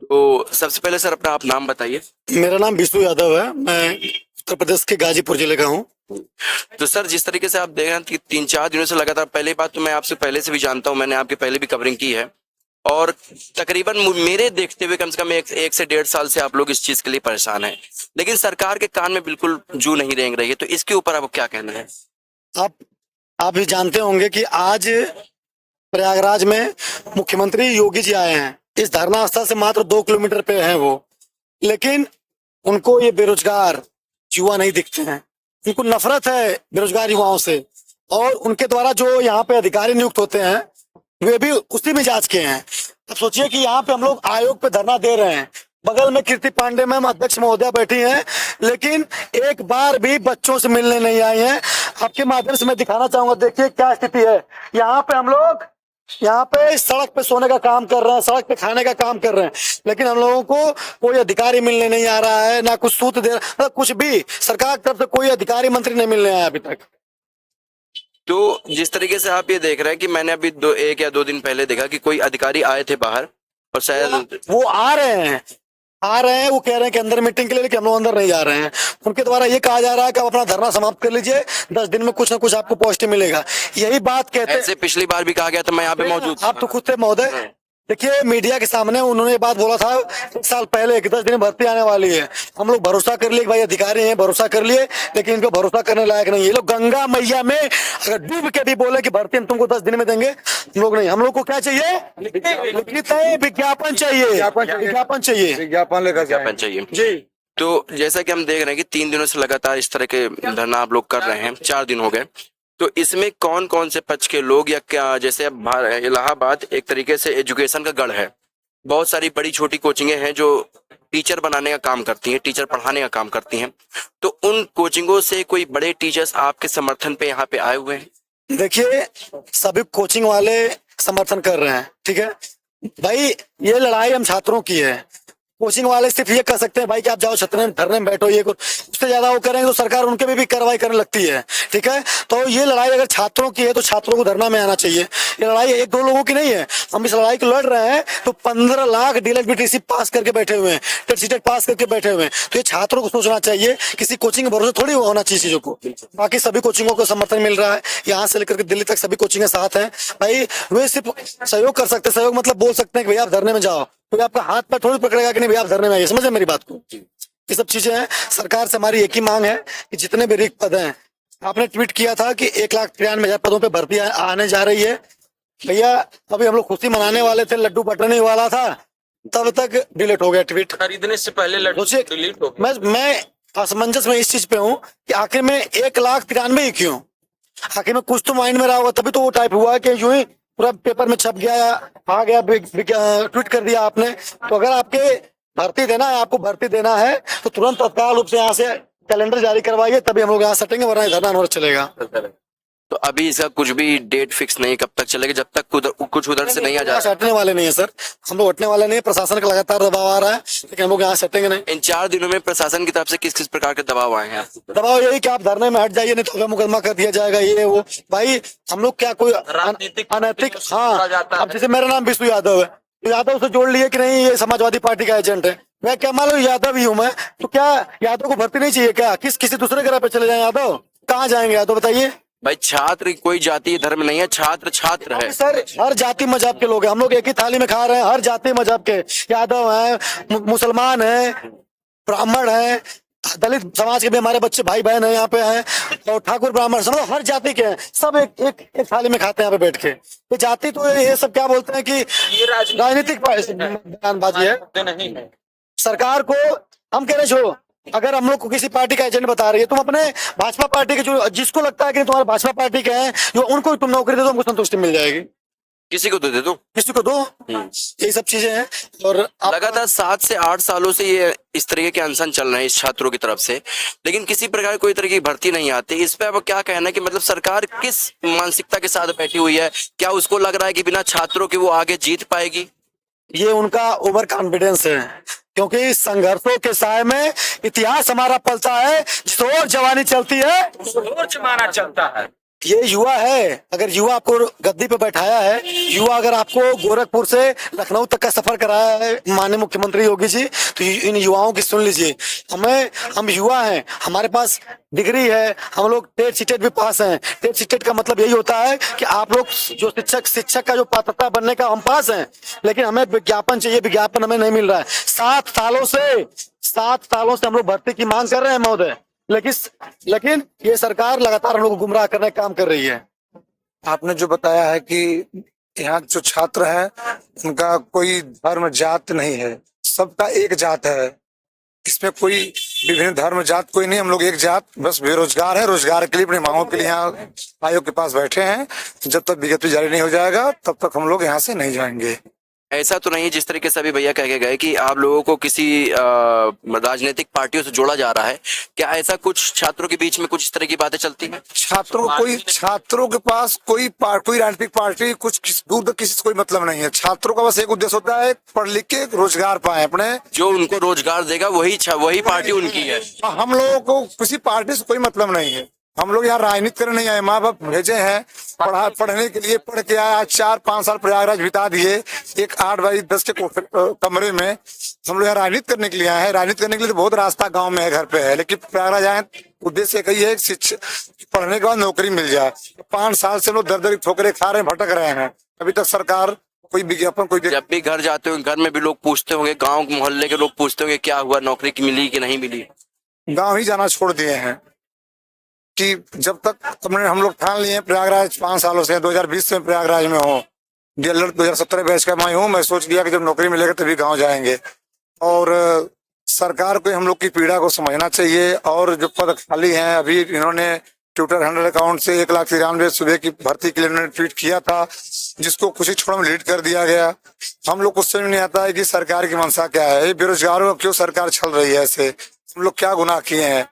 तो सबसे पहले सर अपना आप नाम बताइए। मेरा नाम विष्णु यादव है। मैं उत्तर प्रदेश के गाजीपुर जिले का हूँ। तो सर जिस तरीके से आप देख रहे हैं कि 3-4 दिनों से लगातार, पहली बात तो मैं आपसे पहले से भी जानता हूं, मैंने आपकी पहले भी कवरिंग की है और तकरीबन मेरे देखते हुए कम से कम एक से 1.5 साल से आप लोग इस चीज के लिए परेशान हैं, लेकिन सरकार के कान में बिल्कुल जू नहीं रेंग रही है। तो इसके ऊपर आपको क्या कहना है? आप आप भी जानते होंगे कि आज प्रयागराज में मुख्यमंत्री योगी जी आए हैं। इस धरना स्थल से मात्र 2 किलोमीटर पे हैं वो, लेकिन उनको ये बेरोजगार युवा नहीं दिखते हैं। उनको नफरत है बेरोजगार युवाओं से, और उनके द्वारा जो यहाँ पे अधिकारी नियुक्त होते हैं वे भी उसी मिजाज के हैं। अब सोचिए कि यहाँ पे हम लोग आयोग पे धरना दे रहे हैं, बगल में कीर्ति पांडे मैम अध्यक्ष महोदया बैठी हैं, लेकिन एक बार भी बच्चों से मिलने नहीं आई हैं। आपके माध्यम से मैं दिखाना चाहूंगा, देखिए क्या स्थिति है। यहाँ पे हम लोग यहाँ पे सड़क पे सोने का काम कर रहे हैं, सड़क पे खाने का काम कर रहे हैं, लेकिन हम लोगों को कोई अधिकारी मिलने नहीं आ रहा है, ना कुछ सूत्र दे रहा, कुछ भी सरकार की तरफ से कोई अधिकारी मंत्री नहीं मिलने आया अभी तक। तो जिस तरीके से आप ये देख रहे हैं कि मैंने अभी 1 या 2 दिन पहले देखा कि कोई अधिकारी आए थे बाहर और शायद वो आ रहे हैं, वो कह रहे हैं कि अंदर मीटिंग के लिए, लेकिन हम लोग अंदर नहीं जा रहे हैं। उनके द्वारा ये कहा जा रहा है कि आप अपना धरना समाप्त कर लीजिए, 10 दिन में कुछ ना कुछ आपको पॉजिटिव मिलेगा। यही बात कहते हैं। ऐसे पिछली बार भी कहा गया था, मैं यहाँ पे मौजूद। आप तो खुद थे महोदय, देखिए मीडिया के सामने उन्होंने ये बात बोला था 1 साल पहले कि 10 दिन में भर्ती आने वाली है। हम लोग भरोसा कर लिए कि भाई अधिकारी हैं, भरोसा कर लिए, लेकिन इनको भरोसा करने लायक नहीं। ये लोग गंगा मैया में अगर डूब के भी बोले कि भर्ती हम तुमको 10 दिन में देंगे, हम लोग नहीं। हम लोग को क्या चाहिए? लिखित है, विज्ञापन चाहिए, विज्ञापन चाहिए, विज्ञापन चाहिए जी। तो जैसा कि हम देख रहे हैं कि 3 दिनों से लगातार इस तरह के धरना आप लोग कर रहे हैं, 4 दिन हो गए। तो इसमें कौन कौन से पक्ष के लोग, या क्या, जैसे अब इलाहाबाद एक तरीके से एजुकेशन का गढ़ है, बहुत सारी बड़ी छोटी कोचिंगें हैं जो टीचर बनाने का काम करती हैं, टीचर पढ़ाने का काम करती हैं, तो उन कोचिंगों से कोई बड़े टीचर्स आपके समर्थन पे यहाँ पे आए हुए हैं? देखिए सभी कोचिंग वाले समर्थन कर रहे हैं, ठीक है भाई। ये लड़ाई हम छात्रों की है। कोचिंग वाले सिर्फ ये कह सकते हैं भाई कि आप जाओ छतने धरने में बैठो, ये उससे ज्यादा वो करेंगे तो सरकार उनके भी कार्रवाई करने लगती है, ठीक है। तो ये लड़ाई अगर छात्रों की है तो छात्रों को धरना में आना चाहिए। ये लड़ाई 1-2 लोगों की नहीं है। हम इस लड़ाई को लड़ रहे हैं तो 15 लाख डीएलएड पास करके बैठे हुए हैं, टेट सीटेट पास करके बैठे हुए हैं। तो ये छात्रों को सोचना चाहिए, किसी कोचिंग के भरोसे थोड़ी होना चाहिए चीजों को। बाकी सभी कोचिंगों को समर्थन मिल रहा है, यहाँ से लेकर के दिल्ली तक सभी कोचिंग साथ हैं भाई। वे सिर्फ सहयोग कर सकते, सहयोग मतलब बोल सकते हैं कि भैया आप धरने में जाओ, तो आपका हाथ पर थोड़ी पकड़ेगा कि नहीं भैया आप धरने में आइए। समझे मेरी बात को? ये सब चीजें हैं। सरकार से हमारी एक ही मांग है कि जितने भी रिक्त पद हैं, आपने ट्वीट किया था कि 1,93,000 पदों पे भर्ती आने जा रही है। भैया अभी हम लोग खुशी मनाने वाले थे, लड्डू बटने वाला था, तब तक डिलीट हो गया ट्वीट। खरीदने से पहले लड्डू डिलीट हो गया। मैं असमंजस में इस चीज पे हूँ कि आखिर में 1,93,000 ही क्यों? आखिर में कुछ तो माइंड में रहा होगा, तभी तो वो टाइप हुआ कि यूं ही पूरा पेपर में छप गया, आ गया, ट्वीट कर दिया आपने। तो अगर आपके भर्ती देना है, आपको भर्ती देना है तो तुरंत तत्काल रूप से यहाँ से कैलेंडर जारी करवाइए, तभी हम लोग यहाँ सटेंगे, वरना धरना अनवरत चलेगा। तो अभी इसका कुछ भी डेट फिक्स नहीं, कब तक चलेगा, जब तक कुछ उधर से नहीं आ जाए? हटने वाले नहीं है सर, हम लोग हटने वाले नहीं है। प्रशासन का लगातार दबाव आ रहा है, लेकिन हम लोग यहाँ सटेंगे नहीं। इन 4 दिनों में प्रशासन की तरफ से किस किस प्रकार के दबाव आए हैं? दबाव यही कि आप धरने में हट जाइए, नहीं तो मुकदमा कर दिया जाएगा, ये वो। भाई हम लोग क्या कोई अनैतिक? हाँ, अब जैसे मेरा नाम विष्णु यादव है, तो यादव से जोड़ लिए कि नहीं ये समाजवादी पार्टी का एजेंट है। मैं क्या मान लो यादव ही हूँ मैं, तो क्या यादव को भर्ती नहीं चाहिए क्या? किसी दूसरे ग्रह पे चले जाए यादव? कहाँ जाएंगे यादव बताइए? भाई छात्र कोई जाति धर्म नहीं है, छात्र छात्र है सर। हर जाति मजहब के लोग हैं, हम लोग एक ही थाली में खा रहे हैं। हर जाति मजहब के, यादव हैं, मुसलमान हैं, ब्राह्मण हैं, दलित समाज के भी हमारे बच्चे भाई बहन हैं यहाँ पे हैं, और ठाकुर ब्राह्मण सब हर जाति के हैं, सब एक थाली में खाते हैं यहाँ पे बैठ के। ये जाति तो ये सब क्या बोलते हैं कि राजनीतिक बयानबाजी है। सरकार को हम कह रहे छो, अगर हम लोग को किसी पार्टी का एजेंट बता रही है, तुम अपने भाजपा पार्टी के जो जिसको लगता है कि तुम्हारे भाजपा पार्टी के हैं, जो उनको तुम नौकरी दे दो, हमको संतुष्टि मिल जाएगी। किसी को तो दे दो, किसी को दो। यही सब चीजें हैं। और लगातार 7 से 8 सालों से ये इस तरीके के अनशन चल रहे हैं इस छात्रों की तरफ से, लेकिन किसी प्रकार कोई तरह की भर्ती नहीं आती। इस पे अब क्या कहना है कि मतलब सरकार किस मानसिकता के साथ बैठी हुई है? क्या उसको लग रहा है कि बिना छात्रों के वो आगे जीत पाएगी? ये उनका ओवर कॉन्फिडेंस है, क्योंकि संघर्षों के साय में इतिहास हमारा पलता है। जिस ओर जवानी चलती है उस ओर जमाना चलता है। ये युवा है। अगर युवा आपको गद्दी पे बैठाया है, युवा अगर आपको गोरखपुर से लखनऊ तक का सफर कराया है माननीय मुख्यमंत्री योगी जी, तो इन युवाओं की सुन लीजिए। हम युवा हैं, हमारे पास डिग्री है, हम लोग टेट सीटेट भी पास हैं। टेट सीटेट का मतलब यही होता है कि आप लोग जो शिक्षक का जो पात्रता बनने का हम पास हैं, लेकिन हमें विज्ञापन चाहिए, विज्ञापन हमें नहीं मिल रहा है। 7 सालों से हम लोग भर्ती की मांग कर रहे हैं महोदय, लेकिन ये सरकार लगातार हम लोग को गुमराह करने का काम कर रही है। आपने जो बताया है कि यहाँ जो छात्र हैं उनका कोई धर्म जात नहीं है, सबका एक जात है। इसमें कोई विभिन्न धर्म जात कोई नहीं, हम लोग एक जात, बस बेरोजगार है। रोजगार के लिए अपनी मांगों के लिए यहाँ आयोग के पास बैठे हैं। जब तक विज्ञप्ति जारी नहीं हो जाएगा तब तक हम लोग यहाँ से नहीं जाएंगे। ऐसा तो नहीं जिस तरीके से अभी भैया कह के गए कि आप लोगों को किसी राजनीतिक पार्टियों से जोड़ा जा रहा है, क्या ऐसा कुछ छात्रों के बीच में कुछ इस तरह की बातें चलती हैं? छात्रों के पास कोई राजनीतिक पार्टी कुछ दूर तक किसी से कोई मतलब नहीं है। छात्रों का बस एक उद्देश्य होता है, पढ़ लिख के रोजगार पाए अपने। जो उनको रोजगार देगा वही पार्टी उनकी है। हम लोगों को किसी पार्टी से कोई मतलब नहीं है। हम लोग यहाँ राजनीति करने नहीं आए, माँ बाप भेजे हैं पढ़ने के लिए, पढ़ के आया। 4-5 साल प्रयागराज बिता दिए एक 8x10 के कमरे में। हम लोग यहाँ राजनीति करने के लिए आए हैं। राजनीति करने के लिए तो बहुत रास्ता गांव में है, घर पे है, लेकिन प्रयागराज आए उद्देश्य एक ही है, शिक्षा पढ़ने के बाद नौकरी मिल जाए। 5 साल से हम लोग दर ठोकरे खा रहे हैं, भटक रहे हैं। अभी तक सरकार कोई विज्ञापन जब भी घर जाते हो घर में भी लोग पूछते होंगे, गाँव मोहल्ले के लोग पूछते होंगे क्या हुआ, नौकरी की मिली कि नहीं मिली? गाँव ही जाना छोड़ दिए हैं कि जब तक हम लोग ठान लिए प्रयागराज 5 सालों से, 2020 में प्रयागराज में हूँ, 2017 बैच का मैं हूँ। मैं सोच लिया कि जब नौकरी मिलेगा तभी गांव जाएंगे। और सरकार को हम लोग की पीड़ा को समझना चाहिए। और जो पद खाली हैं, अभी इन्होंने ट्विटर हैंडल अकाउंट से 1,93,000 सुबह की भर्ती के लिए उन्होंने ट्वीट किया था, जिसको कुछ ही क्षणों में डिलीट कर दिया गया। हम लोग को समझ नहीं आता है कि सरकार की मंशा क्या है। ये बेरोजगारों को क्यों सरकार छल रही है ऐसे? हम लोग क्या गुनाह किए हैं?